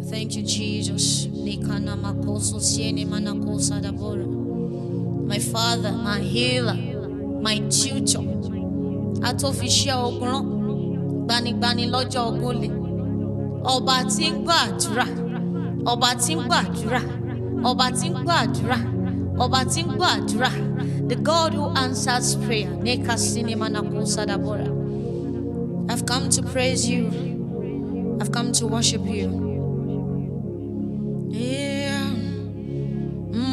Thank you, Jesus. My Father, my healer, my tutor. Atofisha ogun, gbanigbani lọ́jọ́ ogunle. Ọba tí ń gbàdúrà, ọba tí ń gbàdúrà, ọba tí ń gbàdúrà, ọba tí ń gbàdúrà. The God who answers prayer. I've come to praise you. I've come to worship you.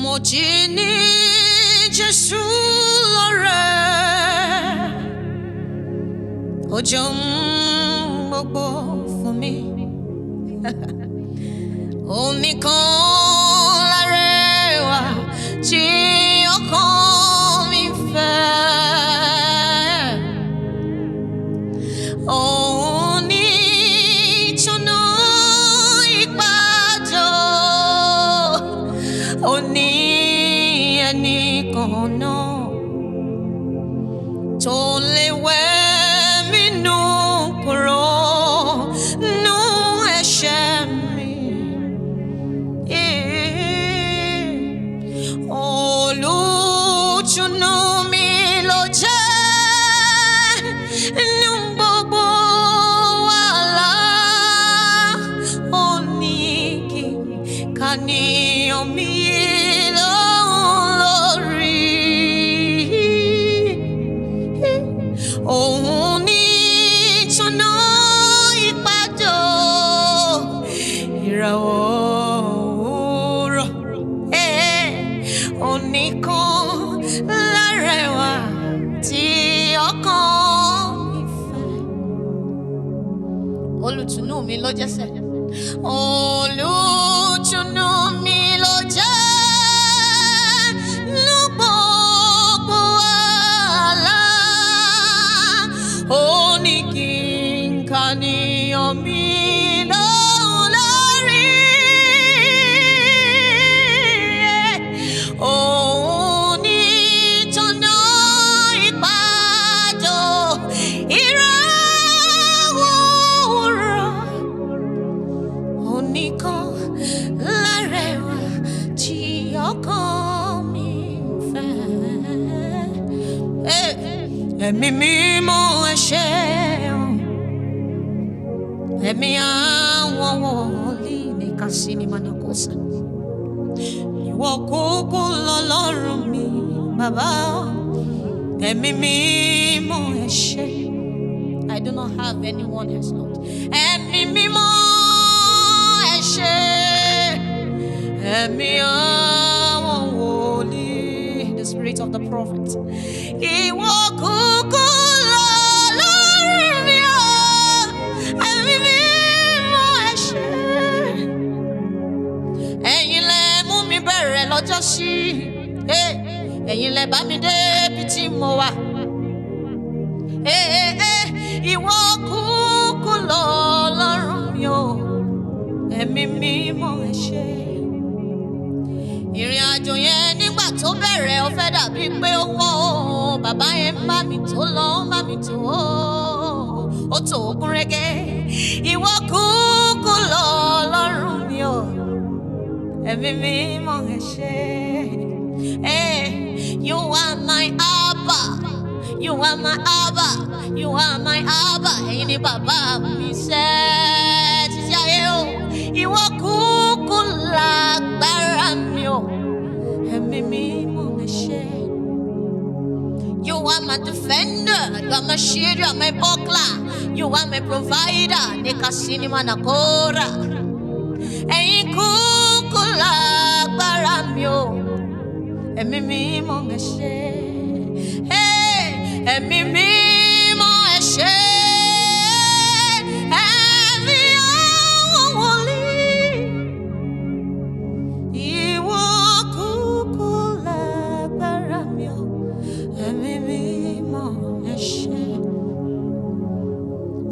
Mo jí ní Jésù lóore, ó jẹun gbogbo fún mi. Òun nìkan lárẹwà tí ọkàn mi fẹ́. Òun ní ìtọ́nà ìpàdé, òun ní ẹnìkan náà tó lè wẹ̀ mí nù kúrò nù ẹ̀ṣẹ̀ mi. Olùtùnú mi ló jẹ́ nínú gbogbo wàhálà. Ó ní kí kàníyàn mi lórí. Òun ní ìtọ́nà ìpàdé, ìràwọ̀ òwúrọ̀. Òun nìkan lárẹwà tí ọkàn mi fẹ́. Olùtùnú mi ló jẹ́ sẹ́. Olùtùnú mi ló jẹ́ nínú gbogbo wàhálà. Ó ní kí n kàníyàn mi lórí. Òun ní ìtọ́nà ìpàdé, ìràwọ̀ òwúrọ̀. Òun nìkan lárẹwà tí ọkàn mi fẹ́. Ẹ̀mí mímọ́ ẹ ṣeun, ẹ̀mí àwọn wòlíì ní kásìní manakosa. Ìwọ kúkú lọ́lọ́run mi, bàbá. Ẹ̀mí mímọ́ ẹ ṣé. I do not have anyone else, Lord. Ẹ̀mí mímọ́ ẹ ṣé, ẹ̀mí àwọn wòlíì, the spirit of the prophet. Ìwọ kúkú lọ́lọ́run mi, ẹ̀mí mímọ́ ẹ ṣé. Ẹ̀yin lẹ mú mi bẹ̀rẹ̀ lọ́jọ́ sí, ẹ̀yin lẹ bá mi dé ibi tí mo wà. Ìwọ kúkú lọ́lọ́run mi o, ẹ̀mí mímọ́ ẹ ṣé. Ìrìn àjò yẹn nígbà tó bẹ̀rẹ̀ ó fẹ́ dàbí pé ó pọ̀ o. Bàbá yẹn ń bá mi tó lọ, ń bá mi tó ó tó gún régé. Ìwọ kúkú lọ́lọ́run mi o, ẹ̀mí mímọ́ ẹ ṣé. You are my Abba, you are my Abba, you are my Abba. Ẹ̀yin ni bàbá mi sẹ́ títí ayé o. Ìwọ kúkú lágbára mi o, ẹ̀mí mímọ́ ẹ ṣé. You are my defender, you are my shield, you are my buckler, you are my provider. Nekasini manakora. Ẹ̀yin kúkú lágbára mi o, ẹ̀mí mímọ́ ẹ ṣé. Ẹ̀mí mímọ́ ẹ ṣé.